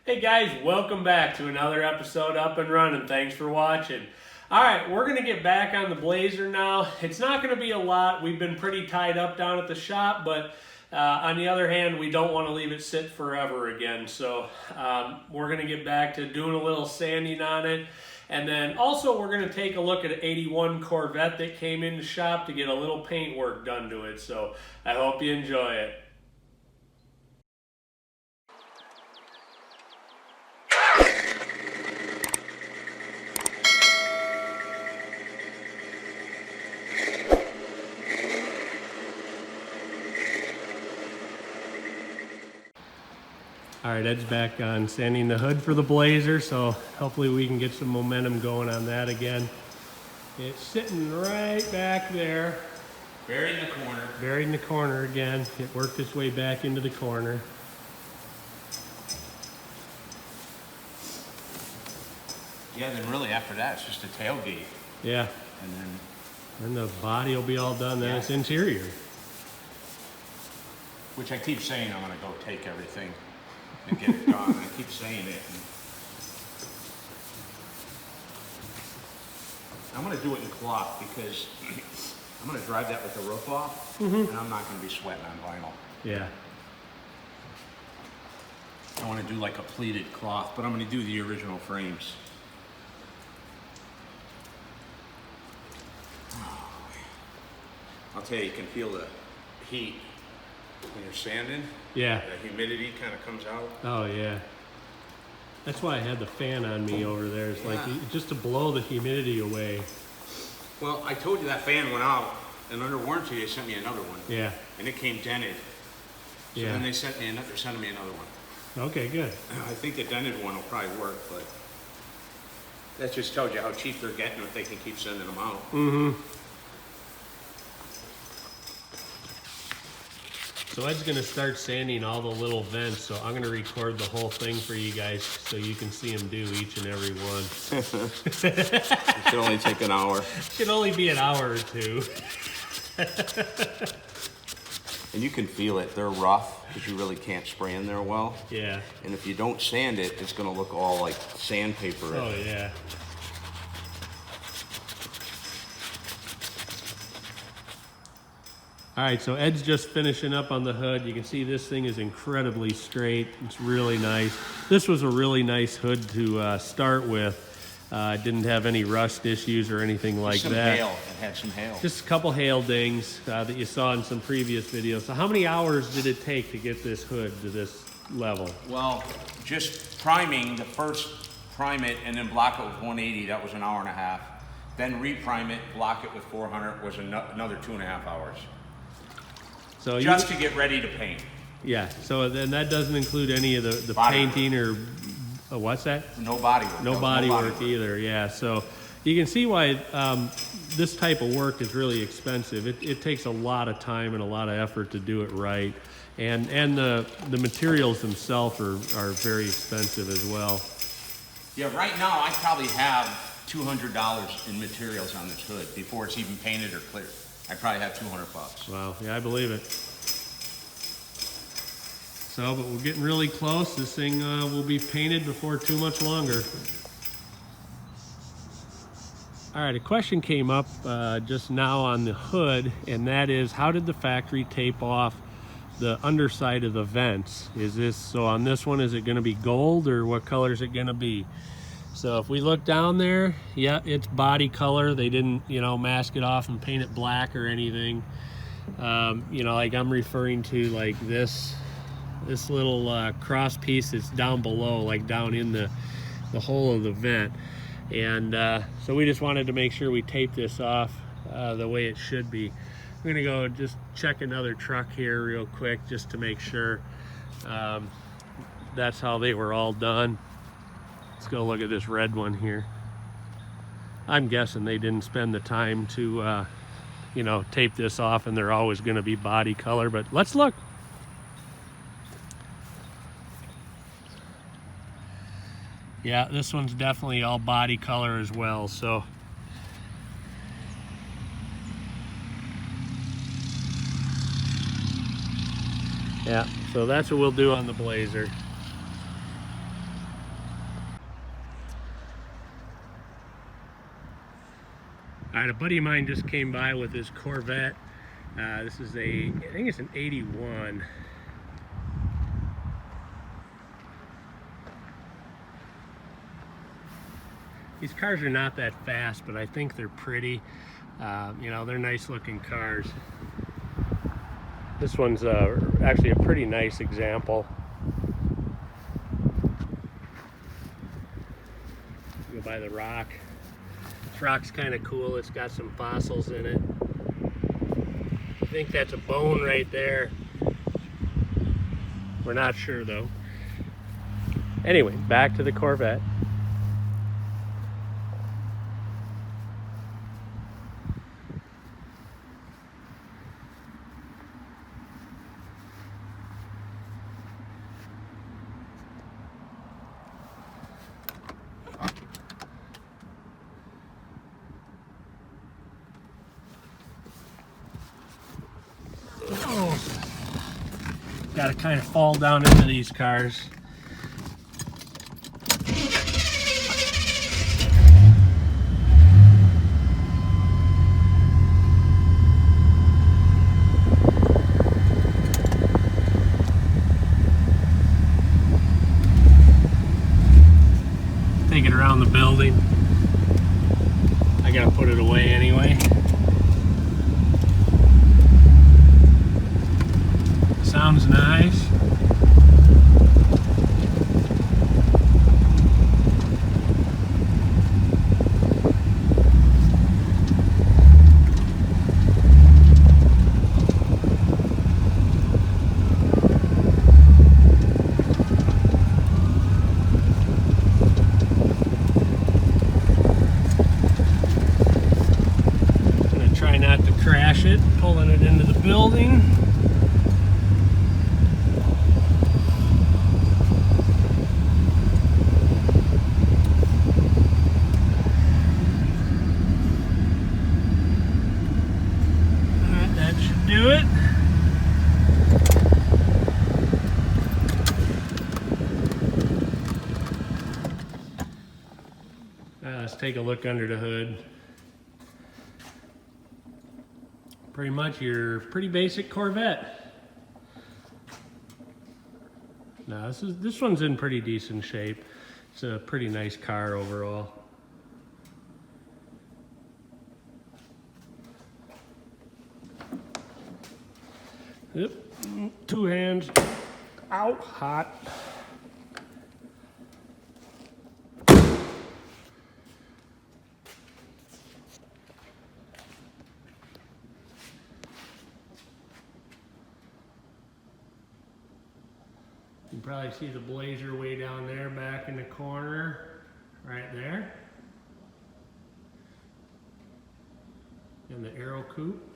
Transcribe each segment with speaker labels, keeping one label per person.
Speaker 1: Hey guys, welcome back to another episode Up and Running. Thanks for watching. Alright, we're going to get back on the Blazer now. It's not going to be a lot. We've been pretty tied up down at the shop, but on the other hand, we don't want to leave it sit forever again. So we're going to get back to doing a little sanding on it. And then also we're going to take a look at an 81 Corvette that came in the shop to get a little paint work done to it. So I hope you enjoy it. All right, Ed's back on sanding the hood for the Blazer, so hopefully we can get some momentum going on that again. It's sitting right back there.
Speaker 2: Buried in the corner.
Speaker 1: Buried in the corner again. It worked its way back into the corner.
Speaker 2: Yeah, then really after that, it's just a tailgate.
Speaker 1: Yeah.
Speaker 2: And
Speaker 1: then the body will be all done, then it's interior.
Speaker 2: Which I keep saying I'm gonna go take everything and get it done. I keep saying it. And I'm gonna do it in cloth because I'm gonna drive that with the roof off, and I'm not gonna be sweating on vinyl.
Speaker 1: Yeah.
Speaker 2: I wanna do like a pleated cloth, but I'm gonna do the original frames. I'll tell you, you can feel the heat when you're sanding.
Speaker 1: Yeah.
Speaker 2: The humidity kind of comes out.
Speaker 1: Oh yeah. That's why I had the fan on me over there. It's like just to blow the humidity away.
Speaker 2: Well, I told you that fan went out, and under warranty they sent me another one.
Speaker 1: Yeah.
Speaker 2: And it came dented. So then they sent me another. They're sending me another one.
Speaker 1: Okay, good.
Speaker 2: I think the dented one will probably work, but that just tells you how cheap they're getting if they can keep sending them out.
Speaker 1: So Ed's going to start sanding all the little vents, so I'm going to record the whole thing for you guys so you can see him do each and every one.
Speaker 2: It should only take an hour.
Speaker 1: Should only be an hour or two.
Speaker 2: And you can feel it. They're rough because you really can't spray in there well.
Speaker 1: Yeah.
Speaker 2: And if you don't sand it, it's going to look all like sandpaper.
Speaker 1: Oh, yeah. All right, so Ed's just finishing up on the hood. You can see this thing is incredibly straight. It's really nice. This was a really nice hood to start with. Didn't have any rust issues or anything like that.
Speaker 2: Hail. It had some hail.
Speaker 1: Just a couple hail dings that you saw in some previous videos. So how many hours did it take to get this hood to this level?
Speaker 2: Well, just priming, the first prime it and then block it with 180, that was an hour and a half. Then reprime it, block it with 400 was another 2.5 hours. So just to get ready to paint.
Speaker 1: Yeah, so then that doesn't include any of the painting or, what's that?
Speaker 2: No body work.
Speaker 1: No body work either, yeah. So you can see why this type of work is really expensive. It takes a lot of time and a lot of effort to do it right. And the materials themselves are very expensive as well.
Speaker 2: Yeah, right now I probably have $200 in materials on this hood before it's even painted or cleared. I probably have 200 bucks.
Speaker 1: Wow, yeah, I believe it. So, but we're getting really close. This thing will be painted before too much longer. All right, a question came up just now on the hood, and that is, how did the factory tape off the underside of the vents? Is this, so on this one, is it gonna be gold, or what color is it gonna be? So if we look down there, yeah, it's body color. They didn't, mask it off and paint it black or anything. Like I'm referring to like this little cross piece that's down below, like down in the hole of the vent. And so we just wanted to make sure we tape this off the way it should be. I'm gonna go just check another truck here real quick just to make sure that's how they were all done. Let's go look at this red one here. I'm guessing they didn't spend the time to, tape this off, and they're always going to be body color, but let's look. Yeah, this one's definitely all body color as well, so. Yeah, so that's what we'll do on the Blazer. All right, a buddy of mine just came by with his Corvette. This is I think it's an 81. These cars are not that fast, but I think they're pretty. You know, they're nice looking cars. This one's actually a pretty nice example. Go by the rock. This rock's kind of cool. It's got some fossils in it. I think that's a bone right there. We're not sure though. Anyway, back to the Corvette. Got to kind of fall down into these cars. Take it around the building. I got to put it away anyway. Sounds nice. I'm gonna try not to crash it, pulling it into the building. Do it. Let's take a look under the hood. Pretty much your pretty basic Corvette. Now this one's in pretty decent shape. It's a pretty nice car overall. Yep, 2 hands. Ow, hot. You can probably see the blazer way down there, back in the corner, right there. And the aero coupe.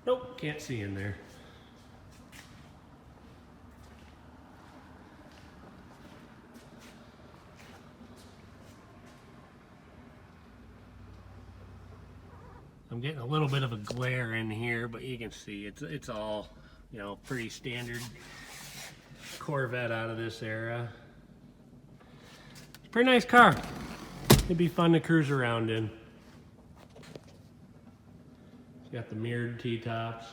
Speaker 1: Nope, can't see in there. I'm getting a little bit of a glare in here, but you can see it's all, you know, pretty standard Corvette out of this era. It's a pretty nice car. It'd be fun to cruise around in. Got the mirrored T-tops.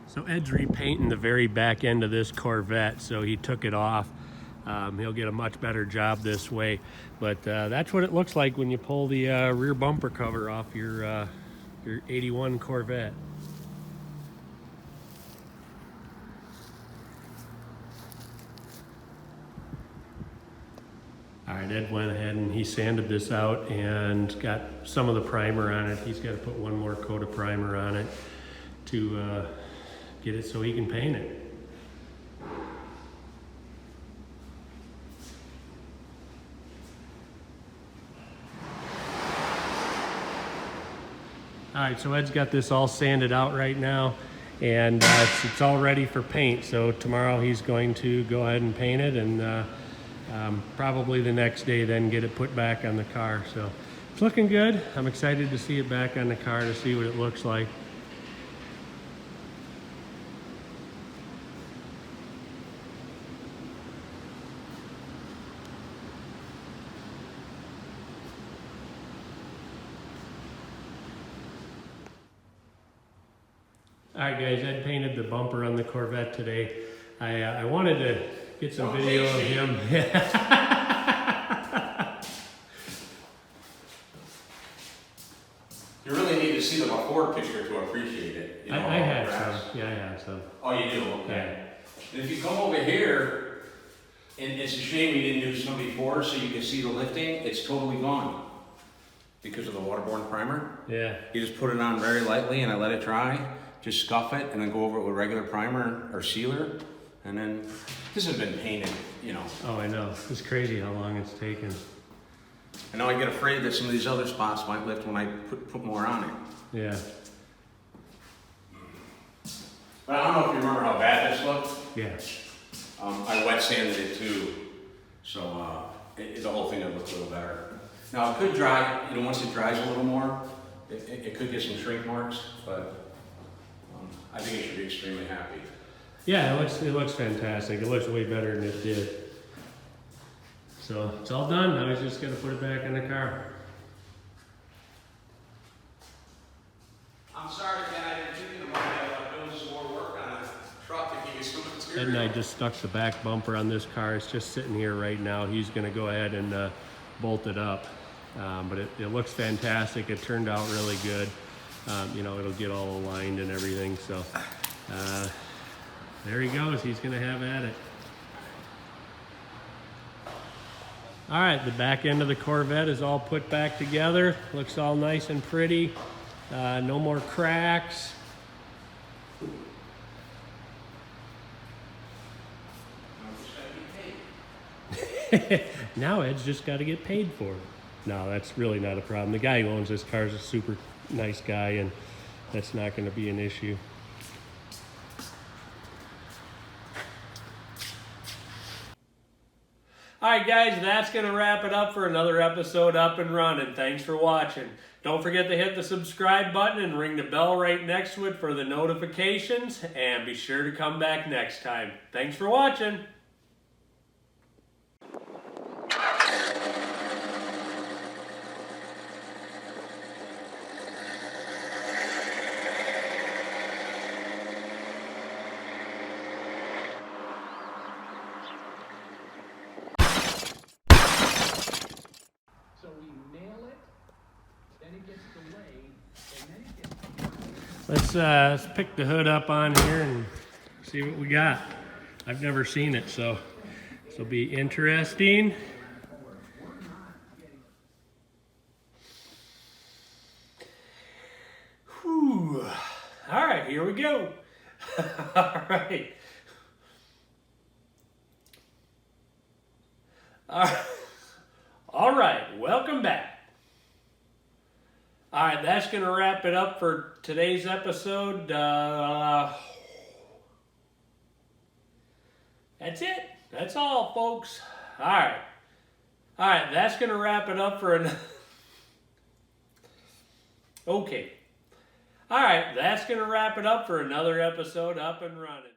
Speaker 1: So Ed's repainting the very back end of this Corvette, so he took it off. He'll get a much better job this way, but that's what it looks like when you pull the rear bumper cover off your 81 Corvette. All right, Ed went ahead and he sanded this out and got some of the primer on it. He's got to put one more coat of primer on it to get it so he can paint it. All right, so Ed's got this all sanded out right now, and it's all ready for paint. So tomorrow he's going to go ahead and paint it, and probably the next day then get it put back on the car. So it's looking good. I'm excited to see it back on the car, to see what it looks like. All right, guys, Ed painted the bumper on the Corvette today. I wanted to get some video of him.
Speaker 2: You really need to see the before picture to appreciate it. You know,
Speaker 1: I have some. Yeah, I have some.
Speaker 2: Oh, you do? Okay. And if you come over here, and it's a shame we didn't do some before so you can see the lifting, it's totally gone because of the waterborne primer.
Speaker 1: Yeah.
Speaker 2: You just put it on very lightly and I let it dry. Just scuff it and then go over it with regular primer or sealer. And then this has been painted, you know.
Speaker 1: Oh, I know. It's crazy how long it's taken.
Speaker 2: I know I get afraid that some of these other spots might lift when I put more on it.
Speaker 1: Yeah.
Speaker 2: But I don't know if you remember how bad this looked.
Speaker 1: Yeah.
Speaker 2: I wet sanded it too. So the whole thing would look a little better. Now it could dry, you know, once it dries a little more, it could get some shrink marks, but I think it should be extremely happy.
Speaker 1: Yeah, it looks fantastic. It looks way better than it did. So it's all done. Now he's just gonna put it back in the car.
Speaker 2: I'm sorry, Ken, I didn't think about doing some more work on a truck to give you some material.
Speaker 1: Ed and I just stuck the back bumper on this car. It's just sitting here right now. He's gonna go ahead and bolt it up. But it looks fantastic. It turned out really good. You know, it'll get all aligned and everything. So there he goes. He's gonna have at it. All right, the back end of the Corvette is all put back together. Looks all nice and pretty. No more cracks. Now Ed's just got to get paid for it. No, that's really not a problem. The guy who owns this car is a super nice guy, and that's not going to be an issue. All right, guys, that's going to wrap it up for another episode Up and Running. Thanks for watching. Don't forget to hit the subscribe button and ring the bell right next to it for the notifications, and be sure to come back next time. Thanks for watching.
Speaker 3: So we nail it, then it gets delayed, and then it gets...
Speaker 1: Let's pick the hood up on here and see what we got. I've never seen it, so this will be interesting. Whew. All right, here we go. All right. All right, welcome back. All right, that's going to wrap it up for today's episode. That's it. That's all, folks. All right. All right, that's going to wrap it up for an... Okay. All right, that's going to wrap it up for another episode Up and Running.